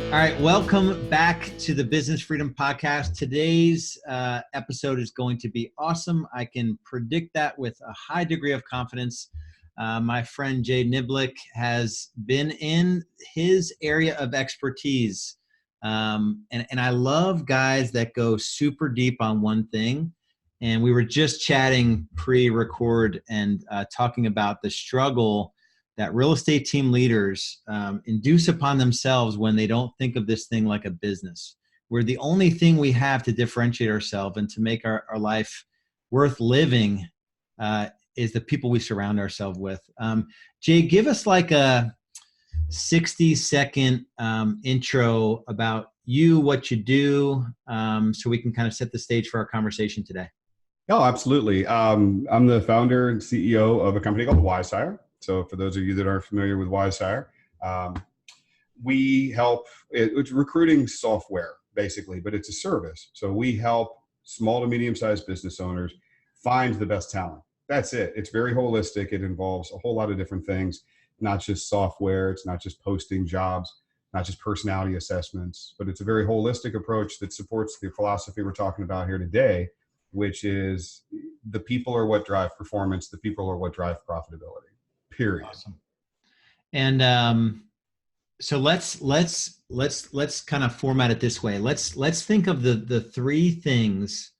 All right, welcome back to the Business Freedom Podcast. Today's episode is going to be awesome. I can predict that with a high degree of confidence. My friend Jay Niblick has been in his area of expertise. And I love guys that go super deep on one thing. And we were just chatting pre-record and talking about the struggle that real estate team leaders induce upon themselves when they don't think of this thing like a business. Where the only thing we have to differentiate ourselves and to make our life worth living is the people we surround ourselves with. Jay, give us like a 60-second intro about you, what you do, so we can kind of set the stage for our conversation today. Oh, absolutely. I'm the founder and CEO of a company called Wizehire. So for those of you that aren't familiar with Wizehire, we help, it's recruiting software basically, but it's a service. So we help small to medium-sized business owners find the best talent. That's it. It's very holistic. It involves a whole lot of different things, not just software. It's not just posting jobs, not just personality assessments, but it's a very holistic approach that supports the philosophy we're talking about here today, which is the people are what drive performance. The people are what drive profitability. Period. Awesome. And so let's kind of format it this way. Let's think of the three things.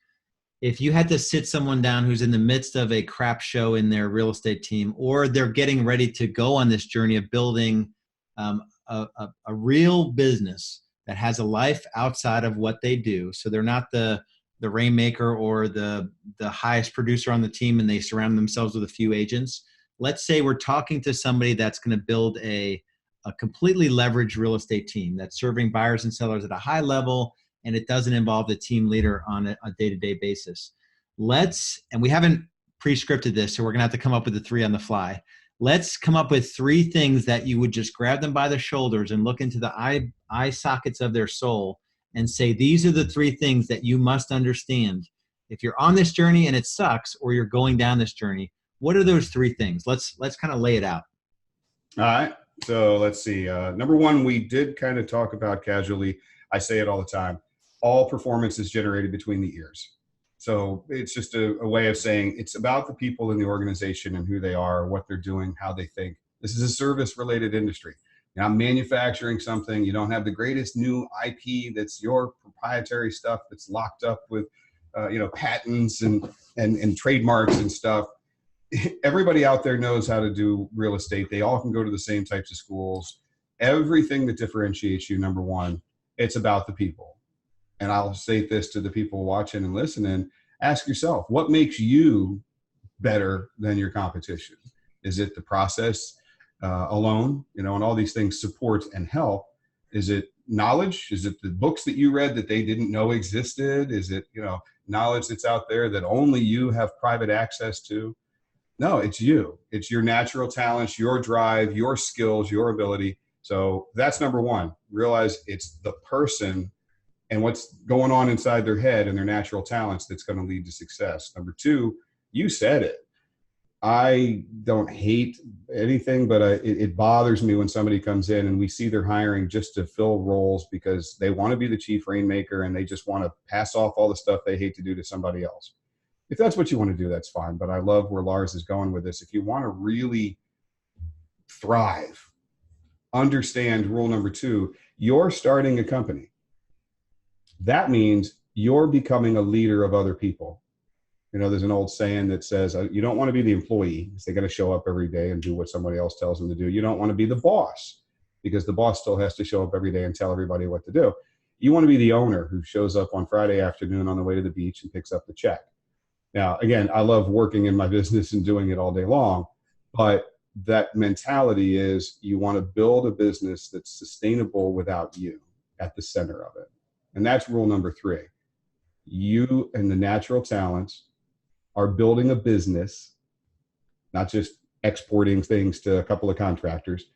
If you had to sit someone down who's in the midst of a crap show in their real estate team, or they're getting ready to go on this journey of building a real business that has a life outside of what they do, so they're not the rainmaker or the highest producer on the team, and they surround themselves with a few agents. Let's say we're talking to somebody that's going to build a completely leveraged real estate team that's serving buyers and sellers at a high level, and it doesn't involve the team leader on a day-to-day basis. And we haven't pre-scripted this, so we're going to have to come up with the three on the fly. Let's come up with three things that you would just grab them by the shoulders and look into the eye sockets of their soul and say, these are the three things that you must understand. If you're on this journey and it sucks, or you're going down this journey, what are those three things? Let's kind of lay it out. All right. So let's see. Number one, we did kind of talk about casually. I say it all the time. All performance is generated between the ears. So it's just a way of saying it's about the people in the organization and who they are, what they're doing, how they think. This is a service-related industry. You're not manufacturing something. You don't have the greatest new IP that's your proprietary stuff that's locked up with patents and trademarks and stuff. Everybody out there knows how to do real estate. They all can go to the same types of schools. Everything that differentiates you, number one, it's about the people. And I'll say this to the people watching and listening, ask yourself, what makes you better than your competition? Is it the process alone, and all these things support and help? Is it knowledge? Is it the books that you read that they didn't know existed? Is it, knowledge that's out there that only you have private access to? No, it's you. It's your natural talents, your drive, your skills, your ability. So that's number one. Realize it's the person and what's going on inside their head and their natural talents that's going to lead to success. Number two, you said it. I don't hate anything, but it bothers me when somebody comes in and we see they're hiring just to fill roles because they want to be the chief rainmaker and they just want to pass off all the stuff they hate to do to somebody else. If that's what you want to do, that's fine. But I love where Lars is going with this. If you want to really thrive, understand rule number two, you're starting a company. That means you're becoming a leader of other people. There's an old saying that says, you don't want to be the employee because they got to show up every day and do what somebody else tells them to do. You don't want to be the boss because the boss still has to show up every day and tell everybody what to do. You want to be the owner who shows up on Friday afternoon on the way to the beach and picks up the check. Now, again, I love working in my business and doing it all day long, but that mentality is you want to build a business that's sustainable without you at the center of it. And that's rule number three. You and the natural talents are building a business, not just exporting things to a couple of contractors,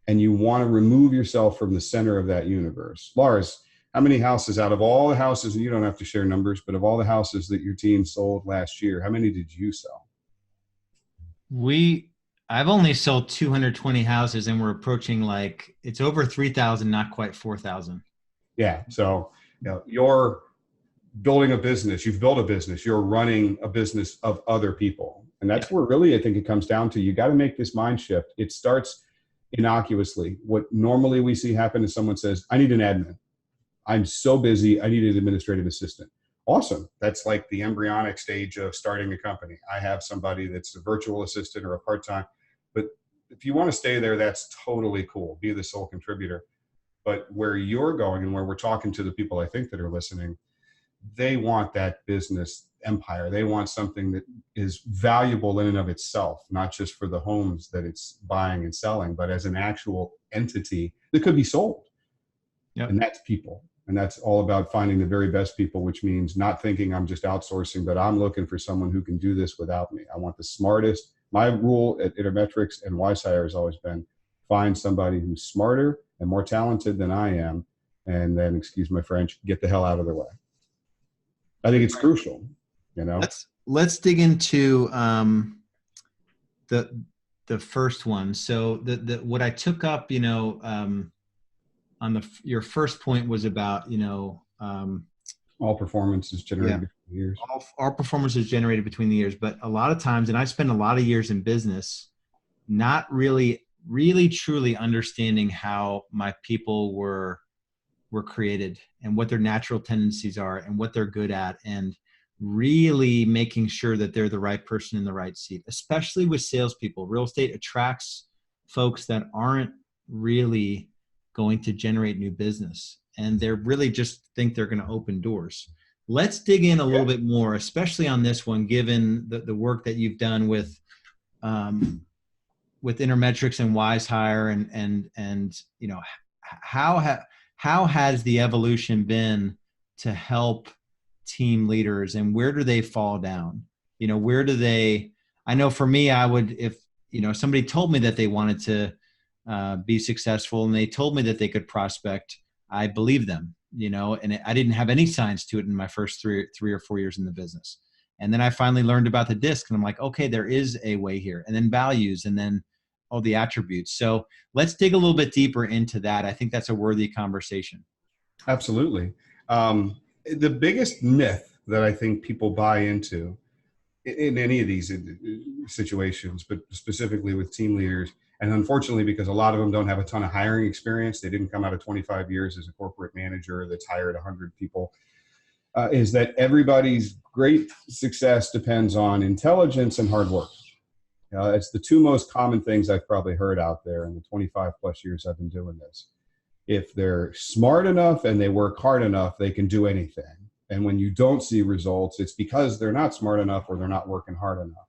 and you want to remove yourself from the center of that universe. Lars, how many houses out of all the houses, and you don't have to share numbers, but of all the houses that your team sold last year, how many did you sell? We I've only sold 220 houses, and we're approaching, like, it's over 3,000, not quite 4,000. Yeah. So, you're building a business, you've built a business, you're running a business of other people. And Yeah. that's where really I think it comes down to, you got to make this mind shift. It starts innocuously. What normally we see happen is someone says, I need an admin. I'm so busy. I need an administrative assistant. Awesome. That's like the embryonic stage of starting a company. I have somebody that's a virtual assistant or a part-time. But if you want to stay there, that's totally cool. Be the sole contributor. But where you're going and where we're talking to the people I think that are listening, they want that business empire. They want something that is valuable in and of itself, not just for the homes that it's buying and selling, but as an actual entity that could be sold. Yep. And that's people. And that's all about finding the very best people, which means not thinking I'm just outsourcing, but I'm looking for someone who can do this without me. I want the smartest. My rule at Intermetrics and Wizehire has always been find somebody who's smarter and more talented than I am. And then, excuse my French, get the hell out of their way. I think it's crucial, Let's dig into the first one. So the what I took up, on your first point was about, all performance is generated between the years. All performance is generated between the years, but a lot of times, and I spent a lot of years in business, not really truly understanding how my people were created and what their natural tendencies are and what they're good at, and really making sure that they're the right person in the right seat, especially with salespeople. Real estate attracts folks that aren't really going to generate new business, and they're really just think they're going to open doors. Let's dig in a little bit more, especially on this one, given the work that you've done with Intermetrics and Wizehire, and how has the evolution been to help team leaders, and where do they fall down? Where do they, I know for me, I would, if, somebody told me that they wanted to be successful and they told me that they could prospect, I believed them, and I didn't have any science to it in my first three or 4 years in the business. And then I finally learned about the DISC, and I'm like, okay, there is a way here, and then values, and then all the attributes. So let's dig a little bit deeper into that. I think that's a worthy conversation. Absolutely. The biggest myth that I think people buy into in any of these situations, but specifically with team leaders, and unfortunately, because a lot of them don't have a ton of hiring experience, they didn't come out of 25 years as a corporate manager that's hired 100 people, is that everybody's great success depends on intelligence and hard work. It's the two most common things I've probably heard out there in the 25 plus years I've been doing this. If they're smart enough and they work hard enough, they can do anything. And when you don't see results, it's because they're not smart enough or they're not working hard enough.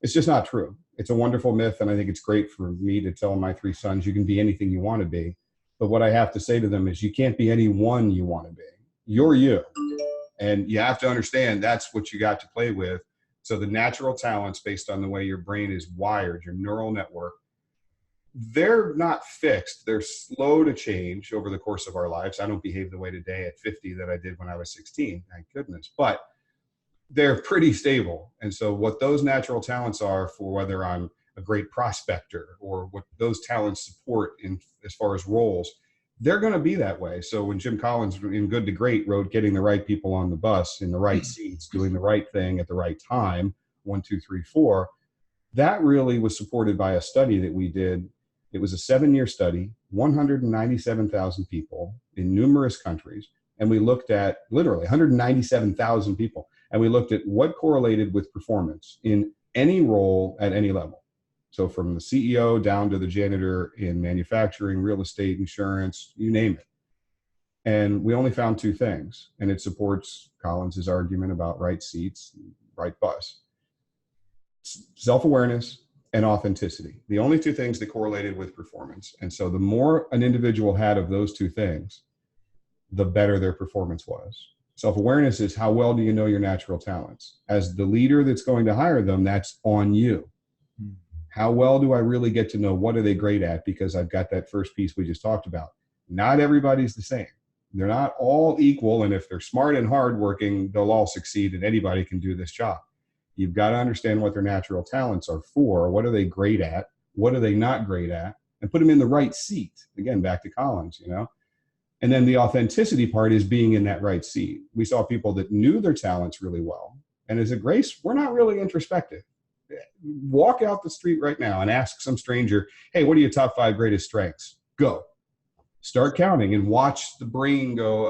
It's just not true. It's a wonderful myth, and I think it's great for me to tell my three sons, you can be anything you want to be. But what I have to say to them is, you can't be anyone you want to be. You're you. And you have to understand that's what you got to play with. So the natural talents, based on the way your brain is wired, your neural network, they're not fixed. They're slow to change over the course of our lives. I don't behave the way today at 50 that I did when I was 16, thank goodness. But they're pretty stable. And so what those natural talents are, for whether I'm a great prospector or what those talents support in as far as roles, they're going to be that way. So when Jim Collins in Good to Great wrote getting the right people on the bus in the right seats, doing the right thing at the right time, 1, 2, 3, 4, that really was supported by a study that we did. It was a 7-year study, 197,000 people in numerous countries. And we looked at literally 197,000 people. And we looked at what correlated with performance in any role at any level. So from the CEO down to the janitor in manufacturing, real estate, insurance, you name it. And we only found 2 things. And it supports Collins's argument about right seats, right bus. Self-awareness and authenticity. The only 2 things that correlated with performance. And so the more an individual had of those 2 things, the better their performance was. Self-awareness is how well do you know your natural talents? As the leader that's going to hire them, that's on you. How well do I really get to know what are they great at? Because I've got that first piece we just talked about. Not everybody's the same. They're not all equal. And if they're smart and hardworking, they'll all succeed and anybody can do this job. You've got to understand what their natural talents are for. What are they great at? What are they not great at? And put them in the right seat. Again, back to Collins, you know? And then the authenticity part is being in that right seat. We saw people that knew their talents really well. And as a Grace, we're not really introspective. Walk out the street right now and ask some stranger, hey, what are your top 5 greatest strengths? Go. Start counting and watch the brain go,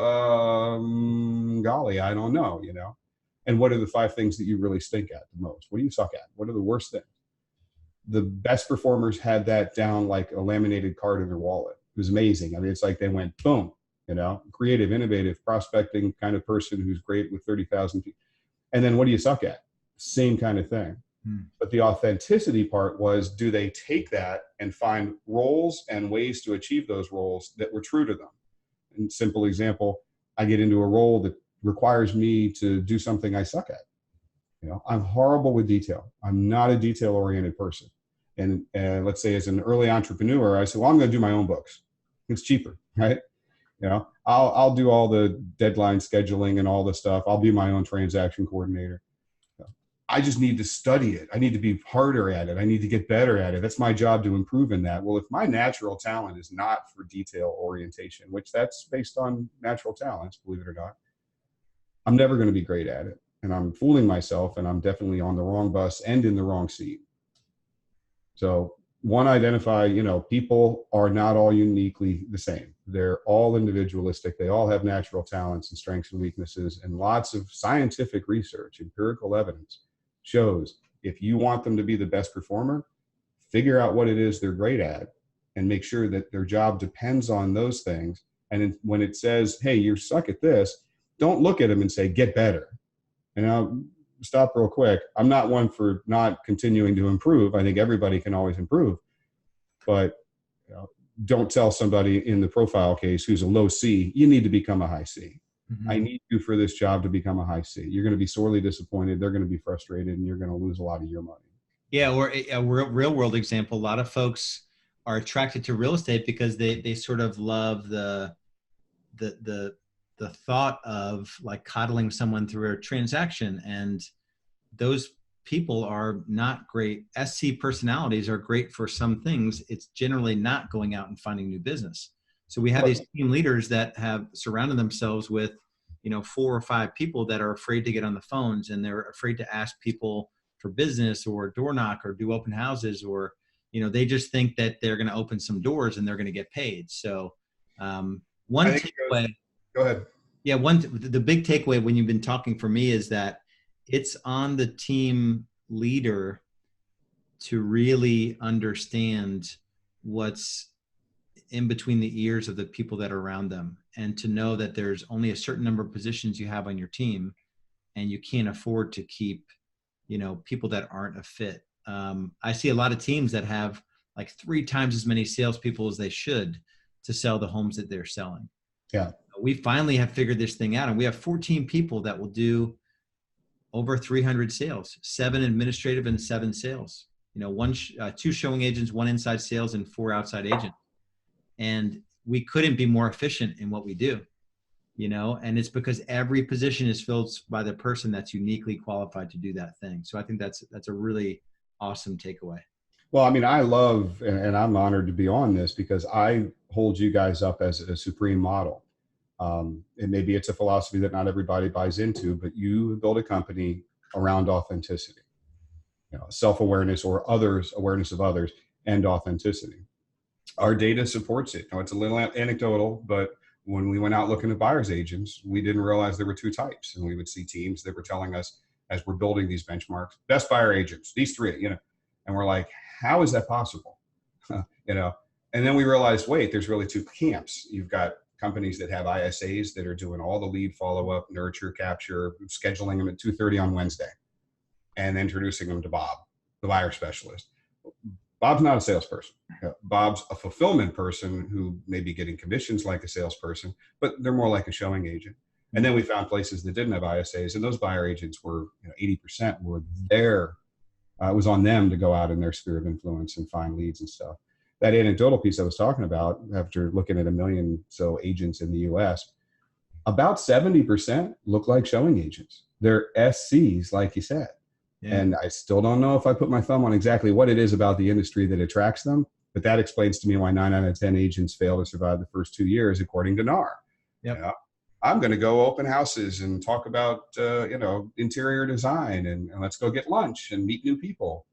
golly, I don't know, you know? And what are the 5 things that you really stink at the most? What do you suck at? What are the worst things? The best performers had that down like a laminated card in their wallet. It was amazing. I mean, it's like they went, boom, you know, creative, innovative, prospecting kind of person who's great with 30,000 people. And then what do you suck at? Same kind of thing. But the authenticity part was, do they take that and find roles and ways to achieve those roles that were true to them? And simple example, I get into a role that requires me to do something I suck at. You know, I'm horrible with detail. I'm not a detail-oriented person. And let's say as an early entrepreneur, I said, well, I'm going to do my own books. It's cheaper, right? You know, I'll do all the deadline scheduling and all the stuff. I'll be my own transaction coordinator. I just need to study it. I need to be harder at it. I need to get better at it. That's my job to improve in that. Well, if my natural talent is not for detail orientation, which that's based on natural talents, believe it or not, I'm never going to be great at it. And I'm fooling myself, and I'm definitely on the wrong bus and in the wrong seat. So one, identify, you know, people are not all uniquely the same. They're all individualistic. They all have natural talents and strengths and weaknesses, and lots of scientific research, empirical evidence shows if you want them to be the best performer, figure out what it is they're great at and make sure that their job depends on those things. And when it says, hey, you suck at this, don't look at them and say, get better. And I'll stop real quick. I'm not one for not continuing to improve. I think everybody can always improve. But you know, don't tell somebody in the profile case who's a low C, you need to become a high C. Mm-hmm. I need you for this job to become a high C. You're going to be sorely disappointed. They're going to be frustrated, and you're going to lose a lot of your money. Yeah, or a real world example. A lot of folks are attracted to real estate because they sort of love the thought of like coddling someone through a transaction, and those people are not great. SC personalities are great for some things. It's generally not going out and finding new business. So we have these team leaders that have surrounded themselves with, you know, 4 or 5 people that are afraid to get on the phones, and they're afraid to ask people for business or door knock or do open houses, or, you know, they just think that they're going to open some doors and they're going to get paid. So one takeaway. Go ahead. Yeah, the big takeaway when you've been talking for me is that it's on the team leader to really understand what's in between the ears of the people that are around them, and to know that there's only a certain number of positions you have on your team, and you can't afford to keep, you know, people that aren't a fit. I see a lot of teams that have like 3 times as many salespeople as they should to sell the homes that they're selling. Yeah. We finally have figured this thing out, and we have 14 people that will do over 300 sales, 7 administrative and 7 sales, you know, 2 showing agents, 1 inside sales, and 4 outside agents. And we couldn't be more efficient in what we do, you know, and it's because every position is filled by the person that's uniquely qualified to do that thing. So I think that's a really awesome takeaway. Well, I mean, I love, and I'm honored to be on this because I hold you guys up as a supreme model. And maybe it's a philosophy that not everybody buys into, but you build a company around authenticity, you know, self-awareness or awareness of others, and authenticity. Our data supports it. Now, it's a little anecdotal, but when we went out looking at buyer's agents, we didn't realize there were 2 types. And we would see teams that were telling us, as we're building these benchmarks, best buyer agents, these 3, you know, and we're like, how is that possible? You know, and then we realized, wait, there's really 2 camps. You've got companies that have ISAs that are doing all the lead follow-up, nurture, capture, scheduling them at 2:30 on Wednesday, and introducing them to Bob, the buyer specialist. Bob's not a salesperson. Bob's a fulfillment person who may be getting commissions like a salesperson, but they're more like a showing agent. And then we found places that didn't have ISAs, and those buyer agents were, you know, 80% were there. It was on them to go out in their sphere of influence and find leads and stuff. That anecdotal piece I was talking about, after looking at 1 million so agents in the US, about 70% look like showing agents. They're SCs, like you said. Yeah. And I still don't know if I put my thumb on exactly what it is about the industry that attracts them, but that explains to me why 9 out of 10 agents fail to survive the first 2 years, according to NAR. Yep. You know, I'm going to go open houses and talk about, interior design, and let's go get lunch and meet new people.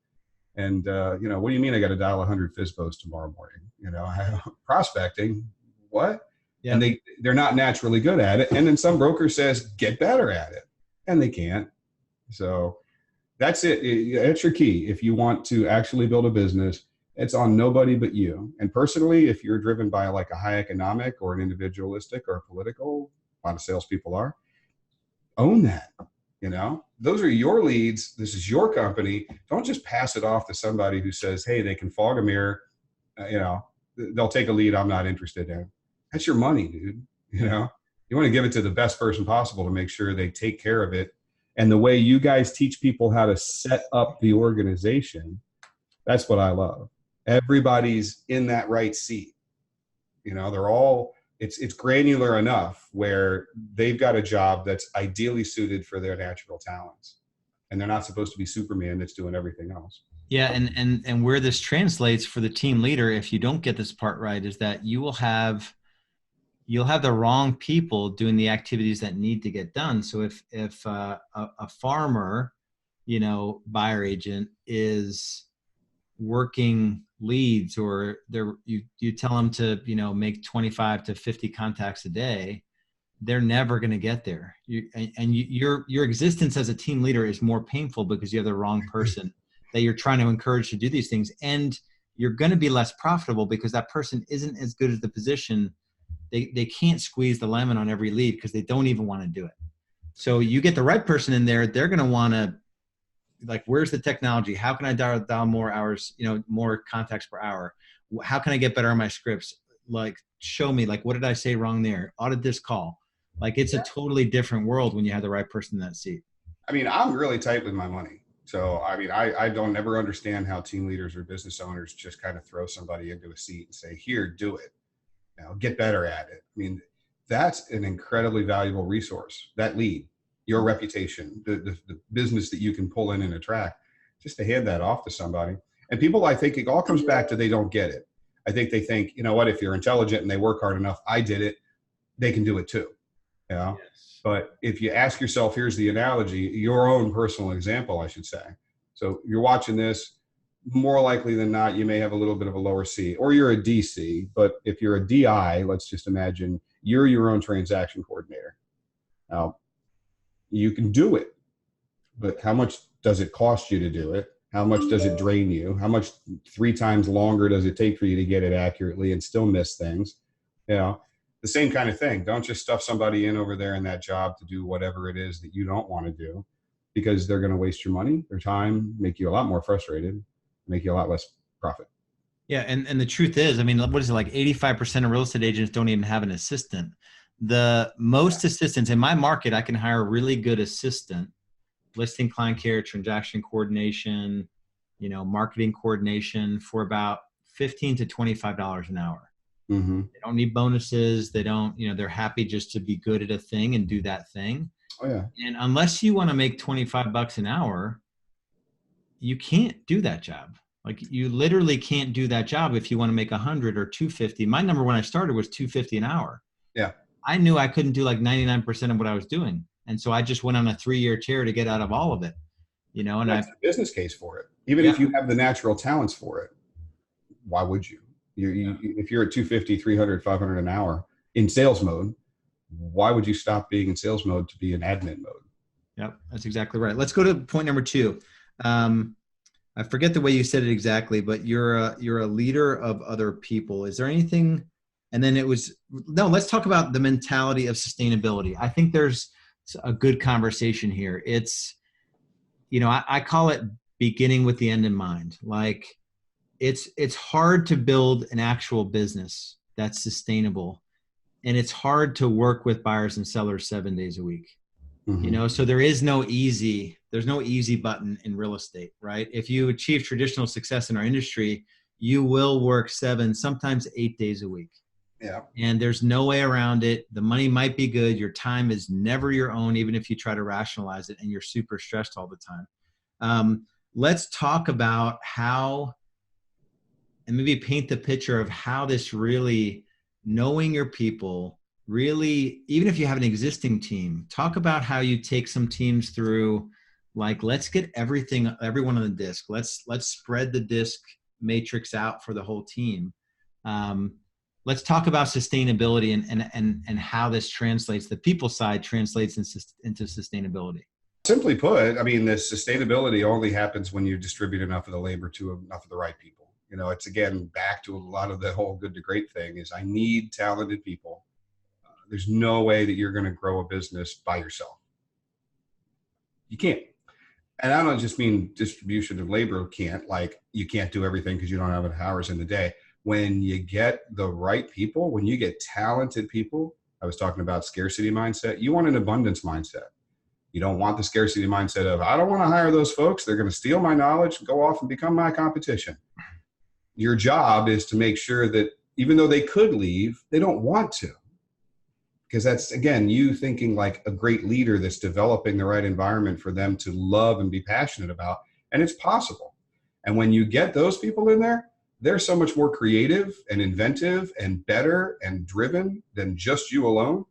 And, what do you mean I got to dial 100 FISBOs tomorrow morning? Prospecting, what? And Yep. they're not naturally good at it. And then some broker says, get better at it. And they can't. So that's it. That's your key. If you want to actually build a business, it's on nobody but you. And personally, if you're driven by like a high economic or an individualistic or a political, a lot of salespeople are, own that. Those are your leads. This is your company. Don't just pass it off to somebody who says, hey, they can fog a mirror. They'll take a lead I'm not interested in. That's your money, dude. You want to give it to the best person possible to make sure they take care of it. And the way you guys teach people how to set up the organization, that's what I love. Everybody's in that right seat. They're all, it's granular enough where they've got a job that's ideally suited for their natural talents. And they're not supposed to be Superman that's doing everything else. Yeah. And where this translates for the team leader, if you don't get this part right, is that you'll have the wrong people doing the activities that need to get done. So if a farmer, buyer agent is working leads, or you tell them to, make 25 to 50 contacts a day, they're never going to get there. Your existence as a team leader is more painful because you have the wrong person that you're trying to encourage to do these things. And you're going to be less profitable because that person isn't as good as the position. They can't squeeze the lemon on every lead because they don't even want to do it. So you get the right person in there, they're going to want to, like, where's the technology? How can I dial more hours, more contacts per hour? How can I get better on my scripts? Like, show me, like, what did I say wrong there? Audit this call. Like, it's a totally different world when you have the right person in that seat. I'm really tight with my money. So, I don't ever understand how team leaders or business owners just kind of throw somebody into a seat and say, here, do it. Get better at it. That's an incredibly valuable resource, that lead, your reputation, the business that you can pull in and attract, just to hand that off to somebody. And people, I think it all comes back to they don't get it. I think they think, if you're intelligent and they work hard enough, I did it, they can do it too. Yes. But if you ask yourself, here's the analogy, your own personal example, I should say. So you're watching this, more likely than not, you may have a little bit of a lower C, or you're a DC. But if you're a DI, let's just imagine you're your own transaction coordinator. Now, you can do it, but how much does it cost you to do it? How much does it drain you? How much 3 times longer does it take for you to get it accurately and still miss things? The same kind of thing. Don't just stuff somebody in over there in that job to do whatever it is that you don't want to do, because they're going to waste your money, their time, make you a lot more frustrated, make you a lot less profit. Yeah. And the truth is, what is it, like 85% of real estate agents don't even have an assistant. The most assistants in my market, I can hire a really good assistant, listing, client care, transaction coordination, marketing coordination, for about $15 to $25 an hour. Mm-hmm. They don't need bonuses. They don't, they're happy just to be good at a thing and do that thing. Oh yeah. And unless you want to make $25 an hour, you can't do that job. Like, you literally can't do that job if you want to make 100 or 250. My number when I started was 250 an hour. Yeah. I knew I couldn't do like 99% of what I was doing. And so I just went on a 3-year tear to get out of all of it, and that's the business case for it. Even if you have the natural talents for it, why would you? If you're at 250, 300, 500 an hour in sales mode, why would you stop being in sales mode to be in admin mode? Yep, that's exactly right. Let's go to point number 2. I forget the way you said it exactly, but you're a leader of other people. Is there anything? And then let's talk about the mentality of sustainability. I think there's a good conversation here. It's, I call it beginning with the end in mind. Like, it's hard to build an actual business that's sustainable. And it's hard to work with buyers and sellers 7 days a week. Mm-hmm. So there's no easy button in real estate, right? If you achieve traditional success in our industry, you will work 7, sometimes 8 days a week. Yeah. And there's no way around it. The money might be good. Your time is never your own, even if you try to rationalize it, and you're super stressed all the time. Let's talk about how, and maybe paint the picture of how this really, knowing your people, really, even if you have an existing team, talk about how you take some teams through, like, let's get everyone on the disc. Let's spread the disc matrix out for the whole team. Let's talk about sustainability and how this translates, the people side translates into sustainability. Simply put, I mean, the sustainability only happens when you distribute enough of the labor to enough of the right people. You know, it's again back to a lot of the whole good to great thing is I need talented people. There's no way that you're going to grow a business by yourself. You can't. And I don't just mean distribution of labor can't, like you can't do everything because you don't have enough hours in the day. When you get the right people, when you get talented people, I was talking about scarcity mindset, you want an abundance mindset. You don't want the scarcity mindset of, I don't want to hire those folks. They're going to steal my knowledge, go off and become my competition. Your job is to make sure that even though they could leave, they don't want to. Because that's, again, you thinking like a great leader that's developing the right environment for them to love and be passionate about. And it's possible. And when you get those people in there, they're so much more creative and inventive and better and driven than just you alone,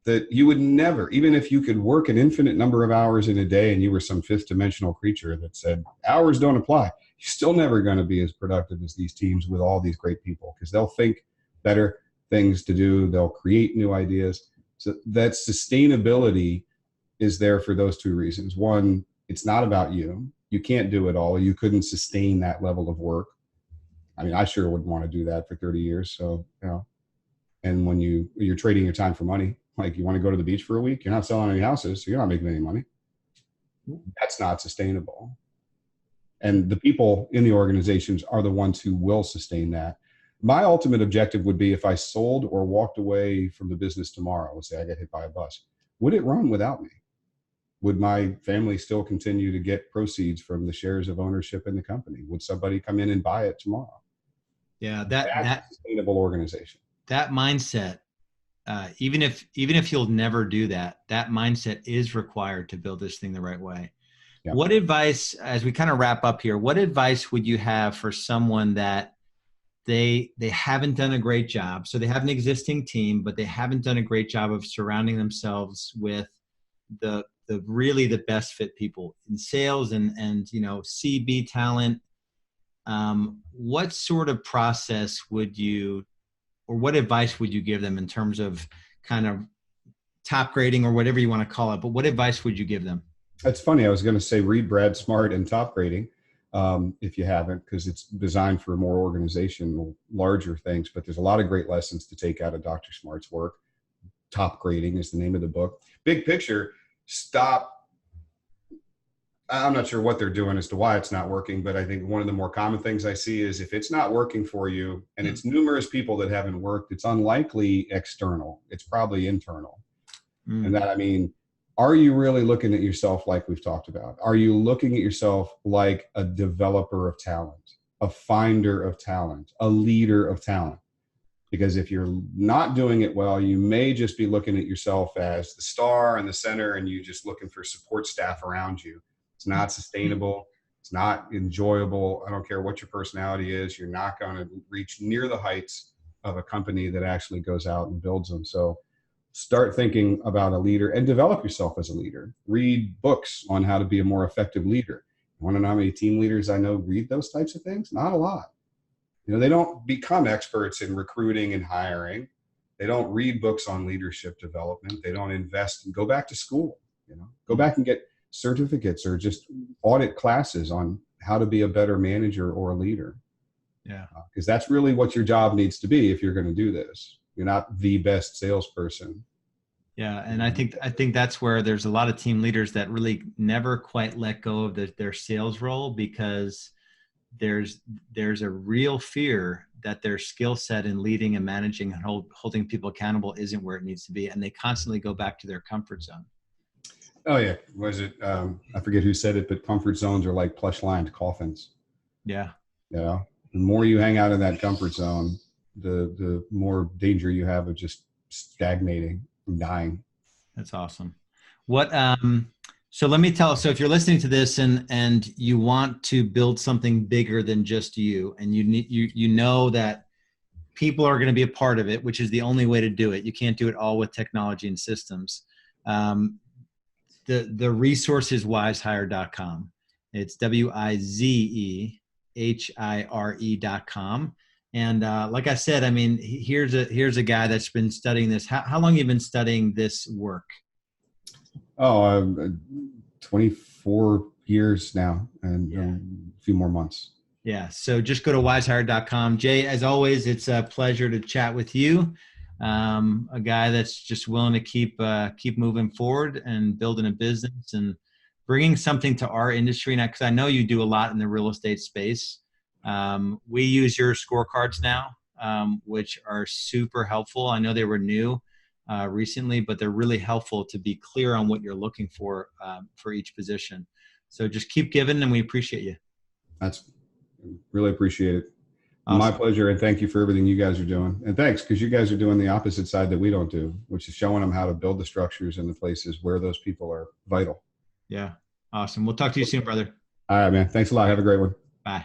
that you would never, even if you could work an infinite number of hours in a day and you were some fifth dimensional creature that said hours don't apply, you're still never going to be as productive as these teams with all these great people, because they'll think better things to do. They'll create new ideas. So that sustainability is there for those two reasons. One, it's not about you. You can't do it all. You couldn't sustain that level of work. I mean, I sure wouldn't want to do that for 30 years. So, you know, and when you're trading your time for money, like you want to go to the beach for a week, you're not selling any houses, so you're not making any money. That's not sustainable. And the people in the organizations are the ones who will sustain that. My ultimate objective would be if I sold or walked away from the business tomorrow, let's say I get hit by a bus, would it run without me? Would my family still continue to get proceeds from the shares of ownership in the company? Would somebody come in and buy it tomorrow? Yeah, That's a sustainable organization. That mindset, even if you'll never do that, that mindset is required to build this thing the right way. Yep. What advice, as we kind of wrap up here, what advice would you have for someone that they haven't done a great job? So they have an existing team, but they haven't done a great job of surrounding themselves with the really the best fit people in sales and you know, CB talent. What sort of process would you, or what advice would you give them in terms of kind of top grading or whatever you want to call it? But what advice would you give them? That's funny. I was going to say read Brad Smart and Top Grading if you haven't, because it's designed for more organizational, larger things. But there's a lot of great lessons to take out of Dr. Smart's work. Top Grading is the name of the book. Big picture, stop. I'm not sure what they're doing as to why it's not working, but I think one of the more common things I see is if it's not working for you, and it's numerous people that haven't worked, it's unlikely external. It's probably internal. And that, I mean, are you really looking at yourself like we've talked about? Are you looking at yourself like a developer of talent, a finder of talent, a leader of talent? Because if you're not doing it well, you may just be looking at yourself as the star and the center, and you just looking for support staff around you. It's not sustainable. It's not enjoyable. I don't care what your personality is. You're not going to reach near the heights of a company that actually goes out and builds them. So start thinking about a leader and develop yourself as a leader. Read books on how to be a more effective leader. You want to know how many team leaders I know read those types of things? Not a lot. You know, they don't become experts in recruiting and hiring. They don't read books on leadership development. They don't invest and go back to school, you know, go back and get certificates or just audit classes on how to be a better manager or a leader. Yeah. Because that's really what your job needs to be if you're going to do this. You're not the best salesperson. Yeah. And I think that's where there's a lot of team leaders that really never quite let go of their sales role, because there's a real fear that their skill set in leading and managing and holding people accountable isn't where it needs to be. And they constantly go back to their comfort zone. Oh yeah. Was it, I forget who said it, but comfort zones are like plush lined coffins. Yeah. You know, the more you hang out in that comfort zone, the more danger you have of just stagnating and dying. That's awesome. What, So let me tell. So if you're listening to this and you want to build something bigger than just you, and you know that people are going to be a part of it, which is the only way to do it. You can't do it all with technology and systems. Um, the resource is wizehire.com. It's WIZEHIRE.com. And like I said, I mean, here's a guy that's been studying this. How long have you been studying this work? Oh, 24 years now, and a few more months. Yeah. So just go to wizehire.com. Jay, as always, it's a pleasure to chat with you. A guy that's just willing to keep moving forward and building a business and bringing something to our industry. Now, because I know you do a lot in the real estate space. We use your scorecards now, which are super helpful. I know they were new recently, but they're really helpful to be clear on what you're looking for each position. So just keep giving, and we appreciate you. That's really appreciate it. Awesome. My pleasure, and thank you for everything you guys are doing. And thanks, because you guys are doing the opposite side that we don't do, which is showing them how to build the structures in the places where those people are vital. Yeah. Awesome. We'll talk to you soon, brother. All right, man. Thanks a lot. Have a great one. Bye.